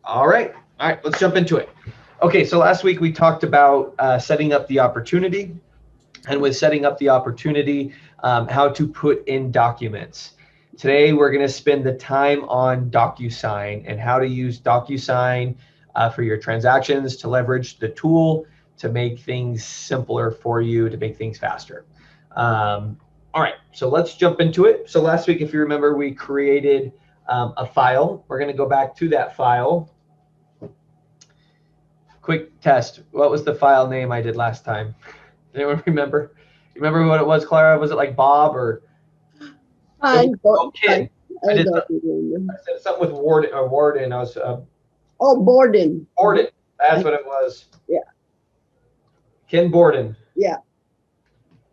All right. All right. Let's jump into it. Okay. So last week we talked about setting up the opportunity, and with setting up the opportunity, how to put in documents. Today we're going to spend the time on DocuSign and how to use DocuSign for your transactions, to leverage the tool to make things simpler for you, to make things faster. All right, so let's jump into it. So last week, if you remember, we created a file. We're going to go back to that file. Quick test. What was the file name I did last time? Anyone remember? You remember what it was, Clara? Was it like Bob or it I was, got, oh, Ken? I I did. don't remember. I said something with Warden. Warden. I was Oh, Borden. Borden. That's I, what it was. yeah, Ken Borden. yeah.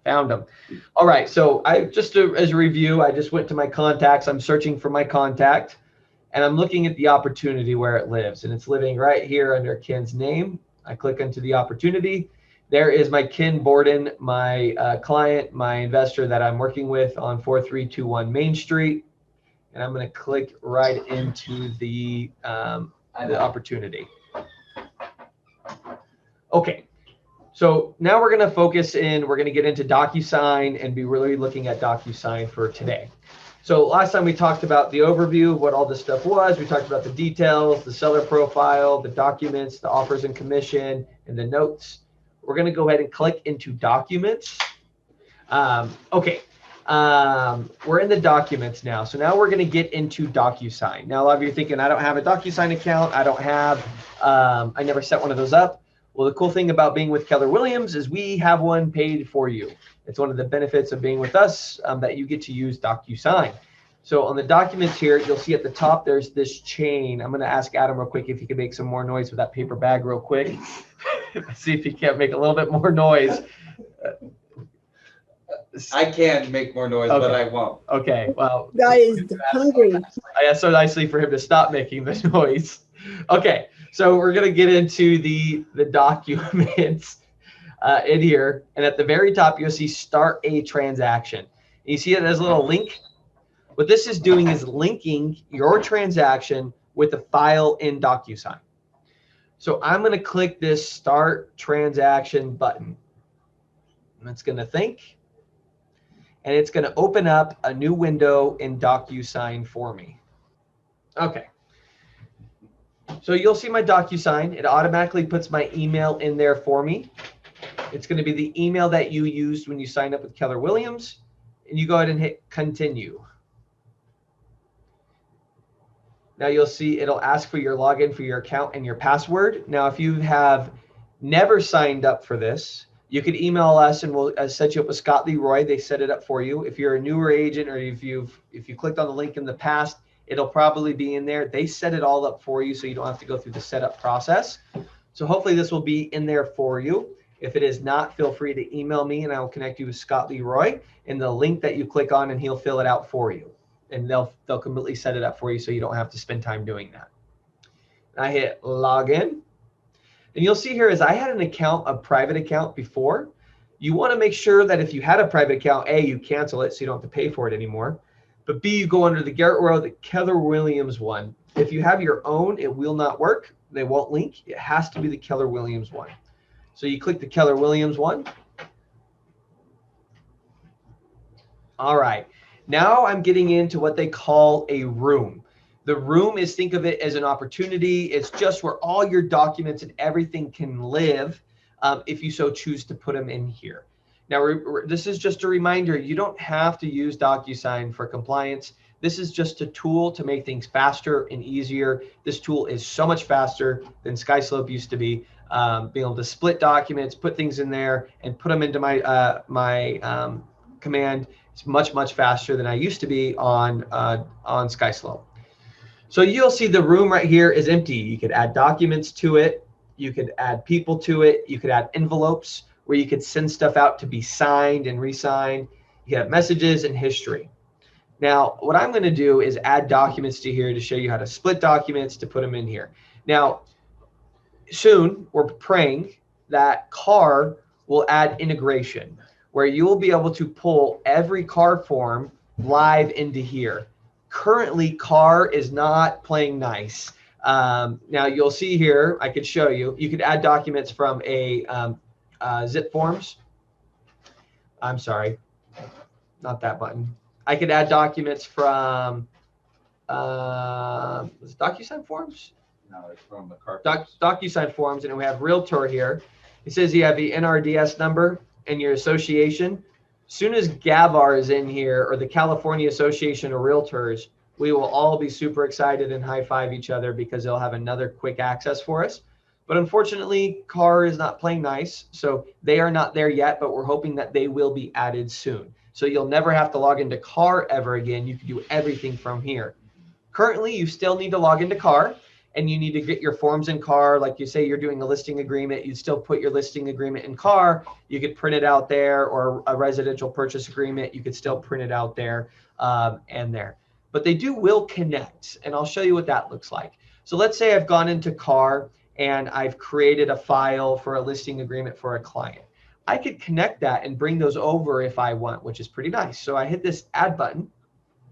Found him. All right. So I just as a review, I just went to my contacts. I'm searching for my contact, and I'm looking at the opportunity where it lives, and it's living right here under Ken's name. I click into the opportunity. There is my Ken Borden, my client, my investor that I'm working with on 4321 Main Street, and I'm going to click right into the opportunity. Okay, so now we're going to focus in, we're going to get into DocuSign and be really looking at DocuSign for today. So last time we talked about the overview of what all this stuff was. We talked about the details, the seller profile, the documents, the offers and commission, and the notes. We're going to go ahead and click into documents. Okay, we're in the documents now. So now we're going to get into DocuSign. Now, a lot of you are thinking, I don't have a DocuSign account. I don't have, I never set one of those up. Well, the cool thing about being with Keller Williams is we have one paid for you. It's one of the benefits of being with us, that you get to use DocuSign. So on the documents here, you'll see at the top, there's this chain. I'm going to ask Adam real quick if he can make some more noise with that paper bag real quick. See if he can't make a little bit more noise. I can make more noise, Okay. but I won't. Okay, well, Guy is hungry. I asked so nicely for him to stop making the noise. Okay, so we're gonna get into the documents in here, and at the very top you'll see start a transaction. And you see it as a little link. What this is doing is linking your transaction with a file in DocuSign. So I'm gonna click this start transaction button. And it's gonna think. And it's going to open up a new window in DocuSign for me. Okay. So you'll see my DocuSign. It automatically puts my email in there for me. It's going to be the email that you used when you signed up with Keller Williams. And you go ahead and hit continue. Now you'll see it'll ask for your login for your account and your password. Now, if you have never signed up for this, you could email us and we'll set you up with Scott Leroy. They set it up for you. If you're a newer agent or if you clicked on the link in the past, it'll probably be in there. They set it all up for you so you don't have to go through the setup process. So hopefully this will be in there for you. If it is not, feel free to email me and I will connect you with Scott Leroy and the link that you click on, and he'll fill it out for you. And they'll completely set it up for you so you don't have to spend time doing that. I hit login. And you'll see here is I had an account, a private account before. You want to make sure that if you had a private account, A, you cancel it so you don't have to pay for it anymore. But B, you go under the Garrett or the Keller Williams one. If you have your own, it will not work. They won't link. It has to be the Keller Williams one. So you click the Keller Williams one. All right. Now I'm getting into what they call a room. The room is, think of it as an opportunity. It's just where all your documents and everything can live, if you so choose to put them in here. Now, this is just a reminder, you don't have to use DocuSign for compliance. This is just a tool to make things faster and easier. This tool is so much faster than SkySlope used to be. Being able to split documents, put things in there, and put them into my command. It's much, much faster than I used to be on SkySlope. So you'll see the room right here is empty. You could add documents to it. You could add people to it. You could add envelopes where you could send stuff out to be signed and re-signed. You have messages and history. Now, what I'm going to do is add documents to here to show you how to split documents to put them in here. Now, soon we're praying that CAR will add integration where you will be able to pull every CAR form live into here. Currently, CAR is not playing nice. Now you'll see here, I could show you, you could add documents from a zip forms. I'm sorry, not that button. I could add documents from DocuSign forms? No, it's from the car. DocuSign forms, and we have Realtor here. It says you have the NRDS number and your association. Soon as GAVAR is in here, or the California Association of Realtors, we will all be super excited and high five each other because they'll have another quick access for us. But unfortunately, CAR is not playing nice, so they are not there yet, but we're hoping that they will be added soon. So you'll never have to log into CAR ever again. You can do everything from here. Currently, you still need to log into CAR, and you need to get your forms in CAR. Like you say, you're doing a listing agreement, you'd still put your listing agreement in CAR. You could print it out there, or a residential purchase agreement, you could still print it out there and there. But they will connect, and I'll show you what that looks like. So let's say I've gone into CAR and I've created a file for a listing agreement for a client. I could connect that and bring those over if I want, which is pretty nice. So I hit this add button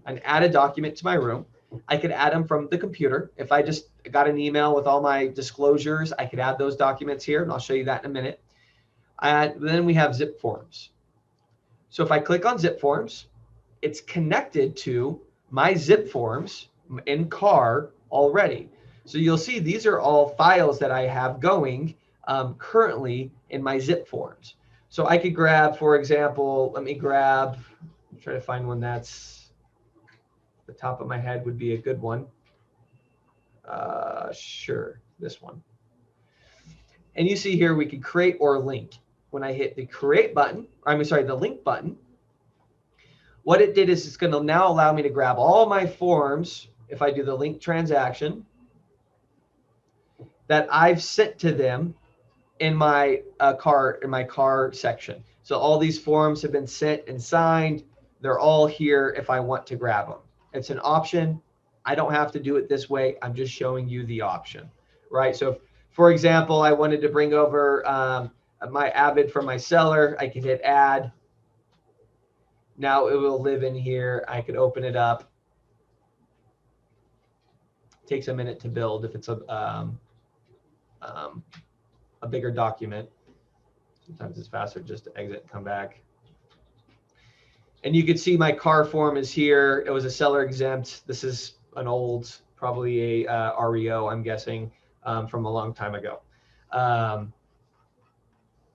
and add a document to my room. I could add them from the computer. If I just got an email with all my disclosures, I could add those documents here, and I'll show you that in a minute. Then we have zip forms. So if I click on zip forms, it's connected to my zip forms in CAR already. So you'll see these are all files that I have going currently in my zip forms. So I could grab, for example, let me grab, try to find one that's the top of my head would be a good one. Sure, this one. And you see here we can create or link. When I hit the create button, the link button, what it did is it's going to now allow me to grab all my forms if I do the link transaction that I've sent to them in my CAR section. So all these forms have been sent and signed. They're all here if I want to grab them. It's an option. I don't have to do it this way. I'm just showing you the option, right? So if, for example, I wanted to bring over my Avid from my seller, I can hit add. Now it will live in here. I could open it up. It takes a minute to build if it's a bigger document. Sometimes it's faster just to exit and come back. And you can see my CAR form is here. It was a seller exempt. This is an old, probably a REO, I'm guessing, from a long time ago. But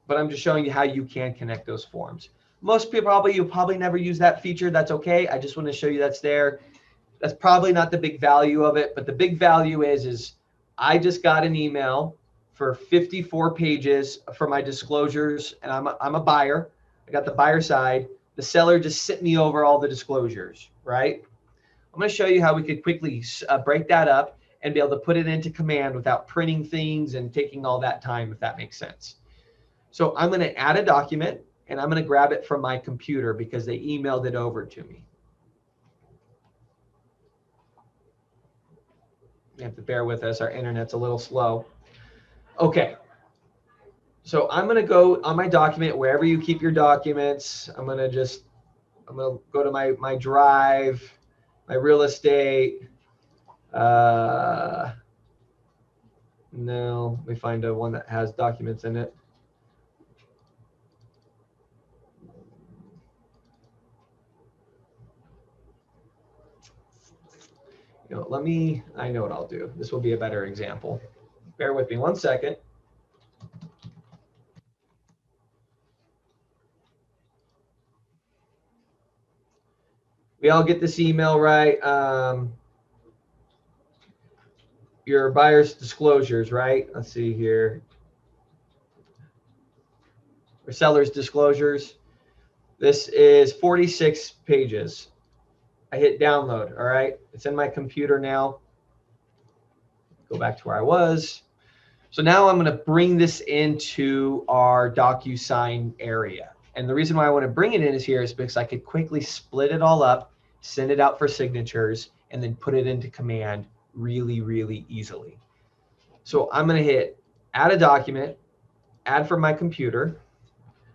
I'm just showing you how you can connect those forms. Most people you'll probably never use that feature. That's okay. I just want to show you that's there. That's probably not the big value of it, but the big value is I just got an email for 54 pages for my disclosures, and I'm a buyer. I got the buyer side. The seller just sent me over all the disclosures, right? I'm going to show you how we could quickly break that up and be able to put it into command without printing things and taking all that time, if that makes sense. So I'm going to add a document, and I'm going to grab it from my computer because they emailed it over to me. You have to bear with us. Our internet's a little slow. Okay. So I'm going to go on my document, wherever you keep your documents. I'm going to go to my drive, my real estate. No, let me find one that has documents in it. I know what I'll do. This will be a better example. Bear with me 1 second. We all get this email, right? Your buyer's disclosures, right? Let's see here. Or seller's disclosures. This is 46 pages. I hit download, all right? It's in my computer now. Go back to where I was. So now I'm going to bring this into our DocuSign area. And the reason why I want to bring it in is because I could quickly split it all up, send it out for signatures, and then put it into command really, really easily. So I'm going to hit add a document, add from my computer.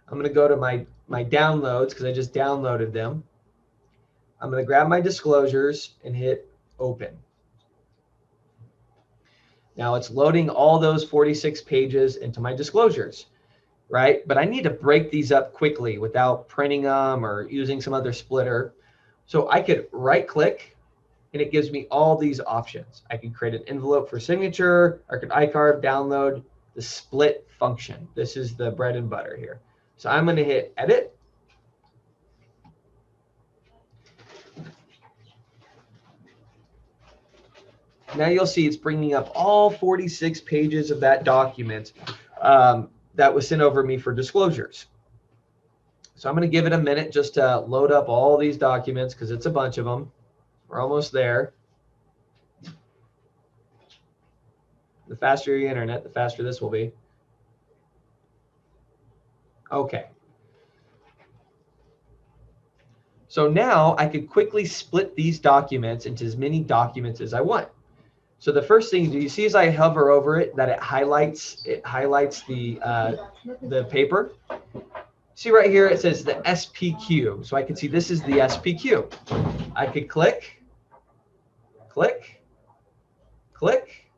I'm going to go to my downloads because I just downloaded them. I'm going to grab my disclosures and hit open. Now it's loading all those 46 pages into my disclosures, right? But I need to break these up quickly without printing them or using some other splitter. So I could right click and it gives me all these options. I can create an envelope for signature, I could iCarve, download, the split function. This is the bread and butter here. So I'm going to hit edit. Now you'll see it's bringing up all 46 pages of that document that was sent over me for disclosures. So I'm going to give it a minute just to load up all these documents because it's a bunch of them. We're almost there. The faster your internet, the faster this will be. Okay. So now I could quickly split these documents into as many documents as I want. So the first thing, do you see as I hover over it that it highlights the paper? See right here, it says the SPQ. So I can see this is the SPQ. I could click, click, click,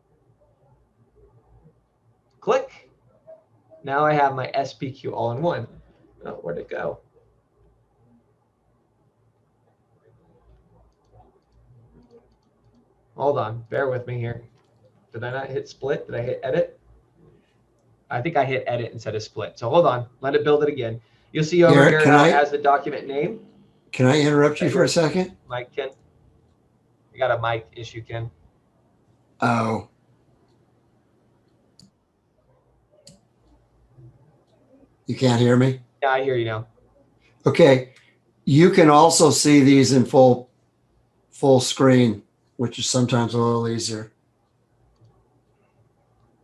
click. Now I have my SPQ all in one. Oh, where'd it go? Hold on, bear with me here. Did I not hit split? Did I hit edit? I think I hit edit instead of split. So hold on, let it build it again. You'll see over Garrett, here how it has the document name. Can I interrupt you for a second? Mike, Ken. You got a mic issue, Ken. Oh. You can't hear me? Yeah, I hear you now. Okay. You can also see these in full screen, which is sometimes a little easier.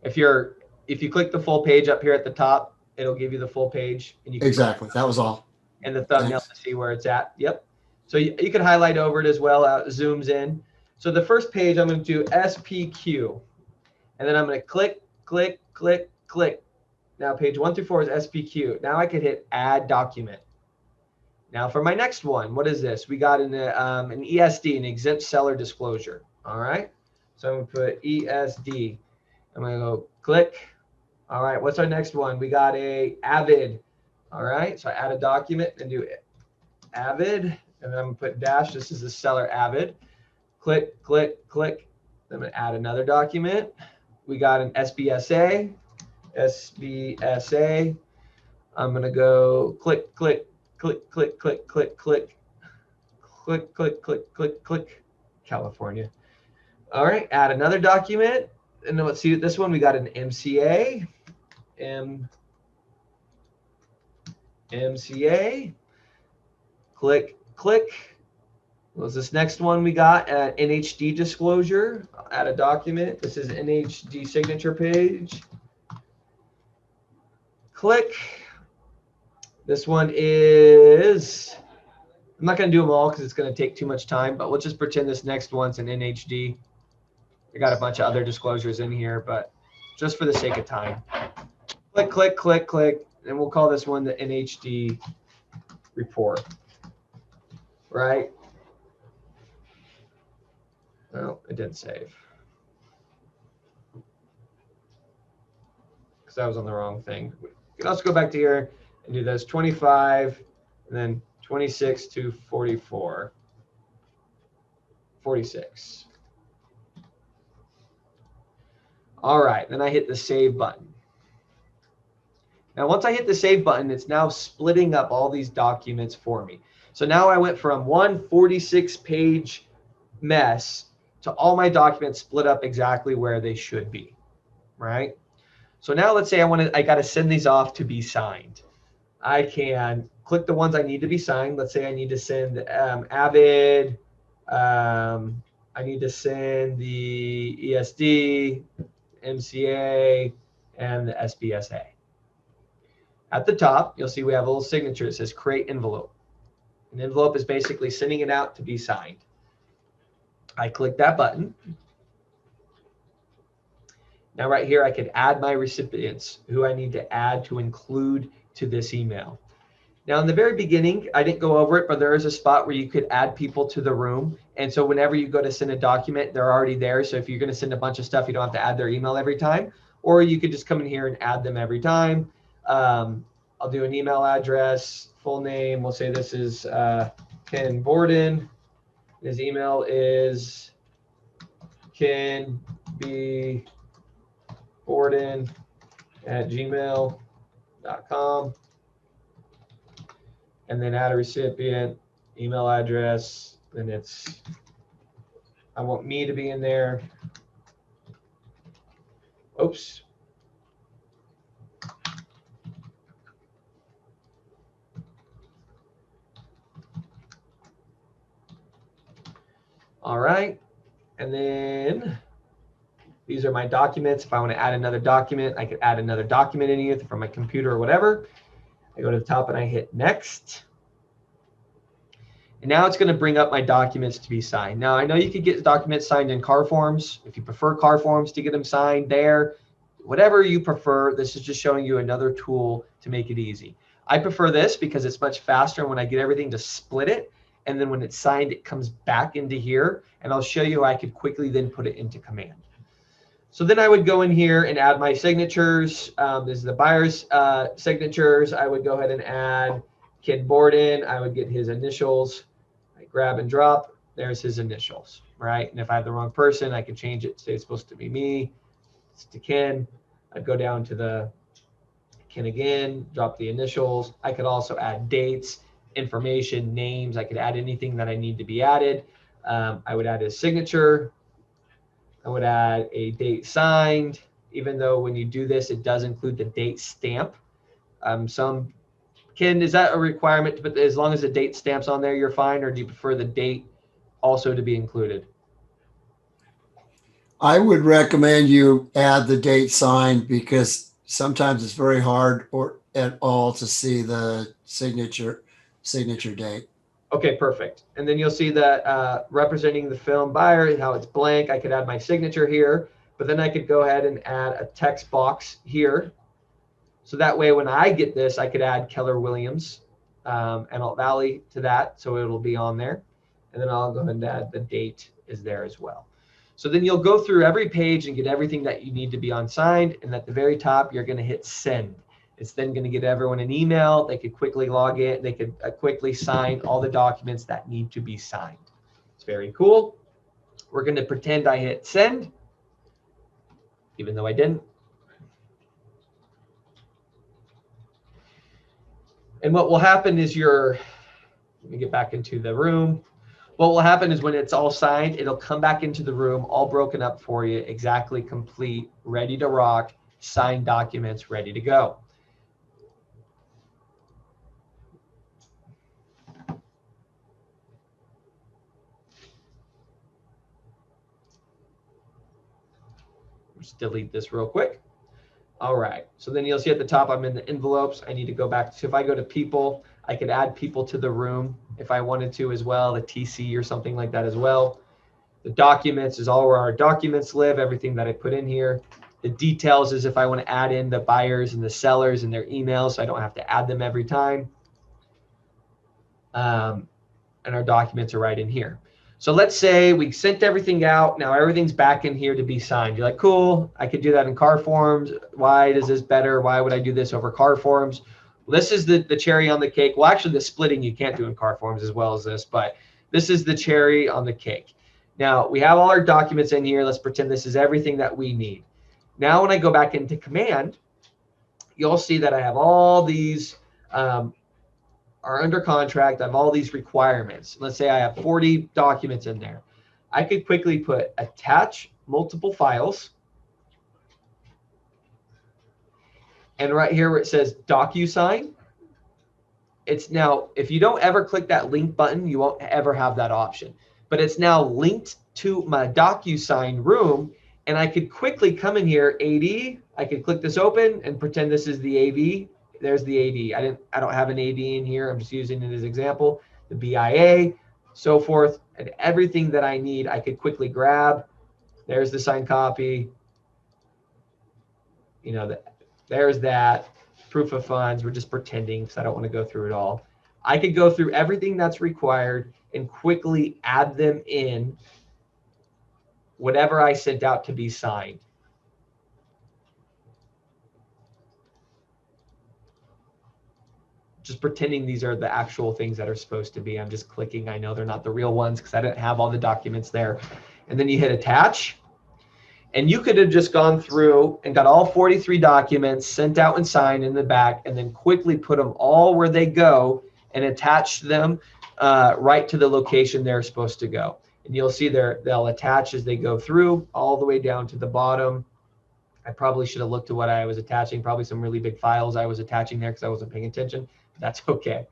If you click the full page up here at the top, it'll give you the full page. And you can Exactly. That was all. And the thumbnail to see where it's at. Yep. So you can highlight over it as well. It zooms in. So the first page, I'm going to do SPQ. And then I'm going to click, click, click, click. Now page 1 through 4 is SPQ. Now I could hit add document. Now for my next one, what is this? We got an ESD, an exempt seller disclosure. All right. So I'm going to put ESD. I'm going to go click. All right. What's our next one? We got a Avid. All right. So I add a document and do Avid. And then I'm going to put dash. This is the seller Avid. Click, click, click. I'm going to add another document. We got an SBSA. SBSA. I'm going to go click, click, click, click, click, click, click, click, click, click, click, click, California. All right, add another document. And then let's see this one. We got an MCA. MCA. Click, click. What was this next one we got? NHD disclosure. I'll add a document. This is NHD signature page. Click. This one is, I'm not going to do them all because it's going to take too much time, but we'll just pretend this next one's an NHD. I got a bunch of other disclosures in here, but just for the sake of time. Click, click, click, click, and we'll call this one the NHD report, right? Well, it didn't save because I was on the wrong thing. We can also go back to here and do those 25 and then 26 to 44, 46. All right, then I hit the save button. Now, once I hit the save button, it's now splitting up all these documents for me. So now I went from one 46-page mess to all my documents split up exactly where they should be, right? So now let's say I got to send these off to be signed. I can click the ones I need to be signed. Let's say I need to send Avid. I need to send the ESD, MCA, and the SBSA. At the top, you'll see we have a little signature that says create envelope. An envelope is basically sending it out to be signed. I click that button. Now right here, I could add my recipients who I need to add to include to this email. Now, in the very beginning, I didn't go over it, but there is a spot where you could add people to the room. And so whenever you go to send a document, they're already there. So if you're going to send a bunch of stuff, you don't have to add their email every time, or you could just come in here and add them every time. I'll do an email address, full name. We'll say this is Ken Borden. His email is kenbborden@gmail.com. And then add a recipient, email address, and I want me to be in there. Oops. All right. And then these are my documents. If I want to add another document, I could add another document in here from my computer or whatever. I go to the top and I hit next. And now it's going to bring up my documents to be signed. Now, I know you could get documents signed in car forms. If you prefer car forms to get them signed there, whatever you prefer, this is just showing you another tool to make it easy. I prefer this because it's much faster when I get everything to split it. And then when it's signed, it comes back into here. And I'll show you I could quickly then put it into command. So then I would go in here and add my signatures. This is the buyer's signatures. I would go ahead and add Ken Borden. I would get his initials. I grab and drop. There's his initials, right? And if I have the wrong person, I can change it. Say it's supposed to be me. It's to Ken. I'd go down to the Ken again, drop the initials. I could also add dates, information, names. I could add anything that I need to be added. I would add his signature. I would add a date signed, even though when you do this, it does include the date stamp. Ken, is that a requirement to put, as long as the date stamp's on there, you're fine, or do you prefer the date also to be included? I would recommend you add the date signed because sometimes it's very hard or at all to see the signature date. Okay, perfect. And then you'll see that representing the film buyer, how it's blank. I could add my signature here, but then I could go ahead and add a text box here. So that way, when I get this, I could add Keller Williams, Antelope Valley to that. So it'll be on there. And then I'll go ahead and add the date is there as well. So then you'll go through every page and get everything that you need to be unsigned. And at the very top, you're going to hit send. It's then going to get everyone an email. They could quickly log in. They could quickly sign all the documents that need to be signed. It's very cool. We're going to pretend I hit send, even though I didn't. And what will happen is let me get back into the room. What will happen is when it's all signed, it'll come back into the room, all broken up for you, exactly complete, ready to rock, signed documents, ready to go. Just delete this real quick. All right, so then you'll see at the top, I'm in the envelopes. I need to go back. So if I go to people, I could add people to the room if I wanted to as well, the TC or something like that as well. The documents is all where our documents live, everything that I put in here. The details is if I want to add in the buyers and the sellers and their emails, so I don't have to add them every time. And our documents are right in here. So let's say we sent everything out. Now everything's back in here to be signed. You're like, cool, I could do that in car forms. Why is this better? Why would I do this over car forms? Well, this is the cherry on the cake. Well, actually the splitting you can't do in car forms as well as this, but this is the cherry on the cake. Now we have all our documents in here. Let's pretend this is everything that we need. Now when I go back into command, you'll see that I have all these are under contract. I have all these requirements. Let's say I have 40 documents in there. I could quickly put attach multiple files. And right here where it says DocuSign, it's now, if you don't ever click that link button, you won't ever have that option. But it's now linked to my DocuSign room. And I could quickly come in here, AD. I could click this open and pretend this is the AV. There's the AD. I don't have an AD in here. I'm just using it as an example. The BIA, so forth, and everything that I need, I could quickly grab. There's the signed copy. You know, there's that. proof of funds. We're just pretending because I don't want to go through it all. I could go through everything that's required and quickly add them in whatever I sent out to be signed. Just pretending these are the actual things that are supposed to be. I'm just clicking. I know they're not the real ones because I didn't have all the documents there. And then you hit attach. And you could have just gone through and got all 43 documents sent out and signed in the back, and then quickly put them all where they go and attach them right to the location they're supposed to go. And you'll see they'll attach as they go through all the way down to the bottom. I probably should have looked at what I was attaching, probably some really big files I was attaching there because I wasn't paying attention. That's okay.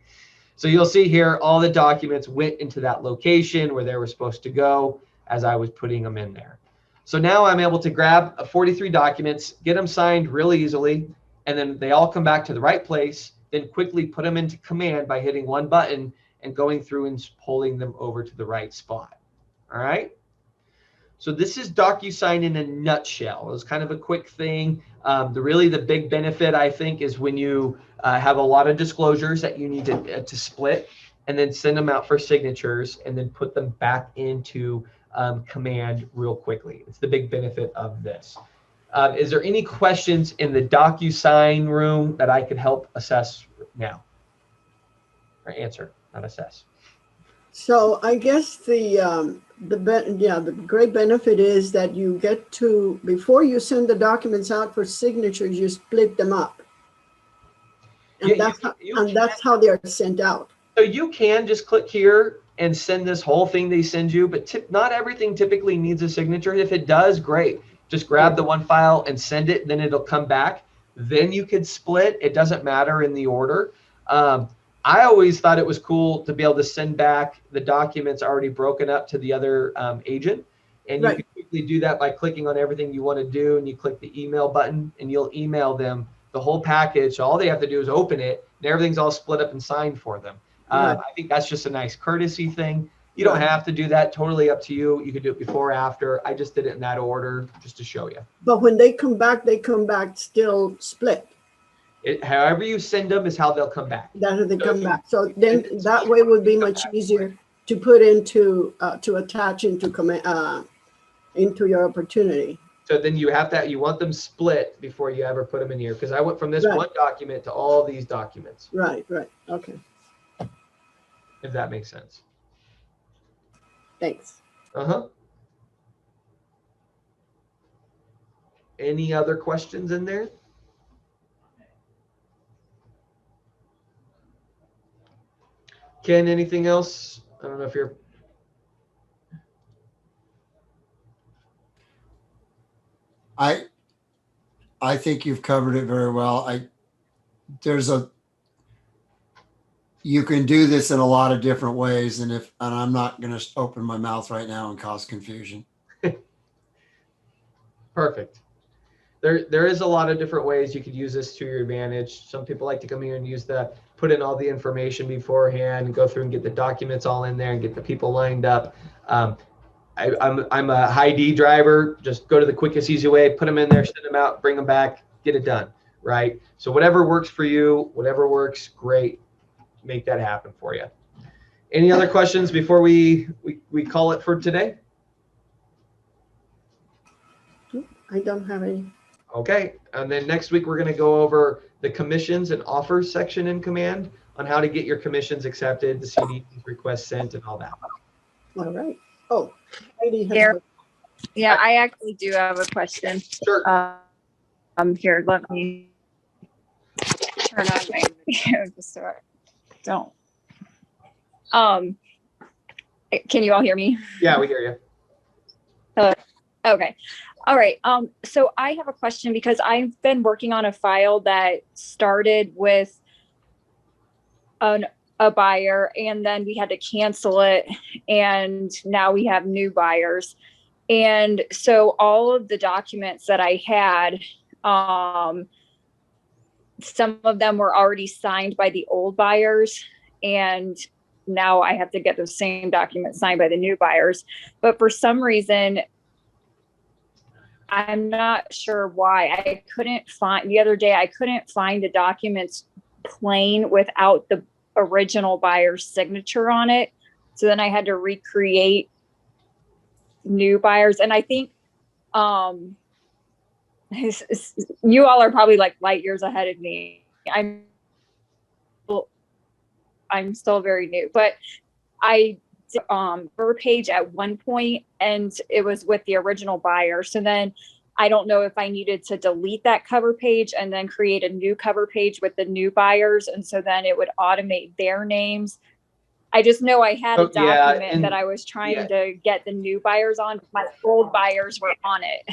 So you'll see here all the documents went into that location where they were supposed to go as I was putting them in there. So now I'm able to grab 43 documents, get them signed really easily, and then they all come back to the right place, then quickly put them into command by hitting one button and going through and pulling them over to the right spot. All right. So this is DocuSign in a nutshell. It was kind of a quick thing. The big benefit, I think, is when you have a lot of disclosures that you need to split and then send them out for signatures and then put them back into command real quickly. It's the big benefit of this. Is there any questions in the DocuSign room that I could help assess now? Or answer, not assess. So I guess the great benefit is that you get to, before you send the documents out for signatures, you split them up. And Yeah, that's how they are sent out. So you can just click here and send this whole thing they send you, but not everything typically needs a signature. If it does, great. Just grab the one file and send it, then it'll come back. Then you could split. It doesn't matter in the order. I always thought it was cool to be able to send back the documents already broken up to the other agent. And you can quickly do that by clicking on everything you want to do, and you click the email button and you'll email them the whole package. So all they have to do is open it and everything's all split up and signed for them. I think that's just a nice courtesy thing. You don't have to do that. Totally up to you. You could do it before or after. I just did it in that order just to show you. But when they come back still split. However you send them is how they'll come back. That's how they come back. So then that way would be much easier to put into, to attach into your opportunity. So then you want them split before you ever put them in here. Because I went from this one document to all these documents. Right. Okay. If that makes sense. Thanks. Any other questions in there? Ken, anything else? I don't know if you're. I think you've covered it very well. You can do this in a lot of different ways, and I'm not going to open my mouth right now and cause confusion. Perfect. There is a lot of different ways you could use this to your advantage. Some people like to come here and put in all the information beforehand and go through and get the documents all in there and get the people lined up. I'm a high D driver. Just go to the quickest, easy way, put them in there, send them out, bring them back, get it done, right? So whatever works for you, whatever works, great. Make that happen for you. Any other questions before we call it for today? I don't have any. Okay, and then next week we're going to go over the commissions and offers section in Command on how to get your commissions accepted, the CD request sent, and all that. All right. Oh, Heidi has Garrett, yeah, I actually do have a question. Sure. Here, let me turn on my video just so I don't. Can you all hear me? Yeah, we hear you. Hello. Okay. All right. So I have a question because I've been working on a file that started with a buyer, and then we had to cancel it, and now we have new buyers. And so all of the documents that I had, some of them were already signed by the old buyers, and now I have to get the same document signed by the new buyers. But for some reason, I'm not sure why. The other day, I couldn't find the documents plain without the original buyer's signature on it. So then I had to recreate new buyers. And I think you all are probably like light years ahead of me. I'm still very new, but I did cover page at one point, and it was with the original buyer. So then I don't know if I needed to delete that cover page and then create a new cover page with the new buyers, and so then it would automate their names. I just know I had a document that I was trying to get the new buyers on. My old buyers were on it.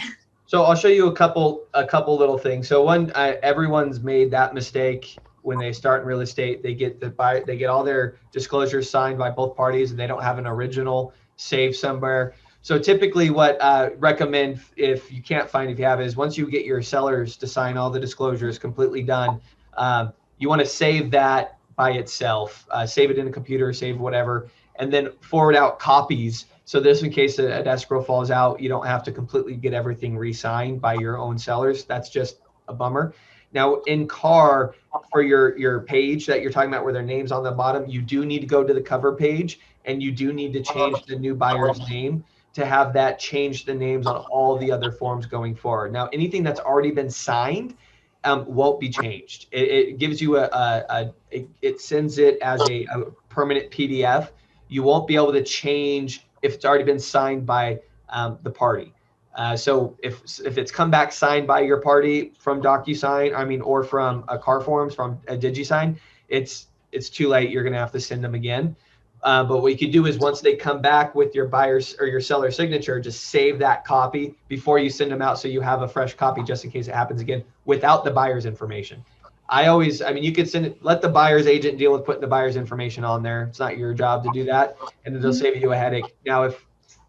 So I'll show you a couple little things. So one, everyone's made that mistake when they start in real estate. They get all their disclosures signed by both parties, and they don't have an original saved somewhere. So typically, what recommend, if you can't find, if you have, is once you get your sellers to sign all the disclosures completely done, you want to save that by itself. Save it in a computer, save whatever, and then forward out copies. So this, in case an escrow falls out, you don't have to completely get everything re-signed by your own sellers. That's just a bummer. Now in CAR, for your page that you're talking about where their name's on the bottom, you do need to go to the cover page, and you do need to change the new buyer's name to have that change the names on all the other forms going forward. Now, anything that's already been signed won't be changed. It gives you it sends it as a permanent PDF. You won't be able to change if it's already been signed by the party. So if it's come back signed by your party from DocuSign, or from a CAR Forms, from a DigiSign, it's too late. You're going to have to send them again. But what you could do is, once they come back with your buyer's or your seller's signature, just save that copy before you send them out, so you have a fresh copy just in case it happens again without the buyer's information. You could send it, let the buyer's agent deal with putting the buyer's information on there. It's not your job to do that, and they'll save you a headache. Now, if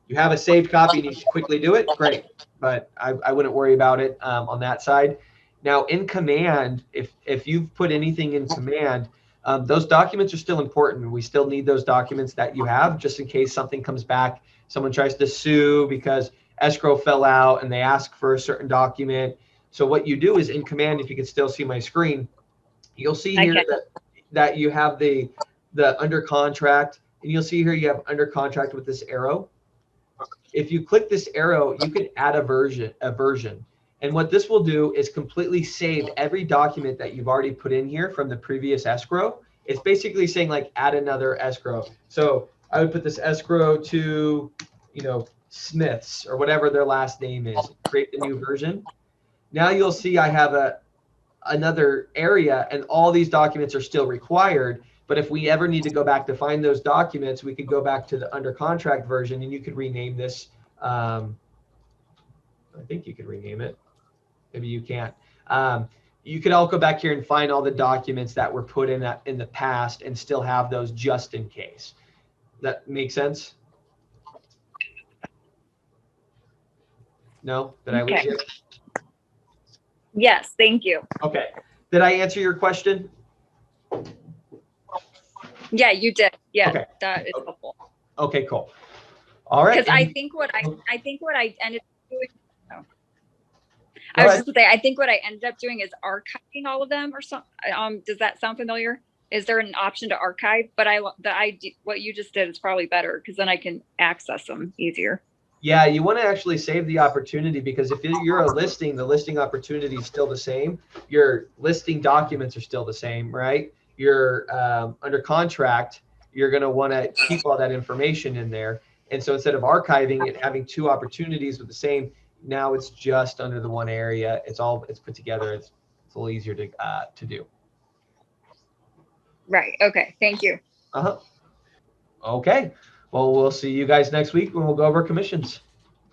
you have a saved copy and you can quickly do it, great. But I wouldn't worry about it on that side. Now, in command, if you've put anything in command, those documents are still important. We still need those documents that you have, just in case something comes back. Someone tries to sue because escrow fell out and they ask for a certain document. So what you do is, in command, if you can still see my screen, you'll see here that you have the under contract, and you'll see here you have under contract with this arrow. If you click this arrow, you can add a version. And what this will do is completely save every document that you've already put in here from the previous escrow. It's basically saying, like, add another escrow. So I would put this escrow to, Smiths, or whatever their last name is, create the new version. Now you'll see I have another area, and all these documents are still required. But if we ever need to go back to find those documents, we could go back to the under contract version, and you could rename this. I think you could rename it. Maybe you can't. You could all go back here and find all the documents that were put in the past, and still have those just in case. That makes sense? No? Did I lose you? Yes, thank you. Okay. Did I answer your question? Yeah, you did. Yeah, okay. That is helpful. Okay, cool. All right. Because I think what I ended up doing. I was just going to say, I think what I ended up doing is archiving all of them, or something. Does that sound familiar? Is there an option to archive? But what you just did is probably better, because then I can access them easier. Yeah, you want to actually save the opportunity, because if you're a listing, the listing opportunity is still the same. Your listing documents are still the same, right? You're under contract, you're going to want to keep all that information in there. And so instead of archiving it, having two opportunities with the same, now it's just under the one area. It's put together. It's a little easier to do. Right. Okay. Thank you. Okay. Well, we'll see you guys next week when we'll go over commissions.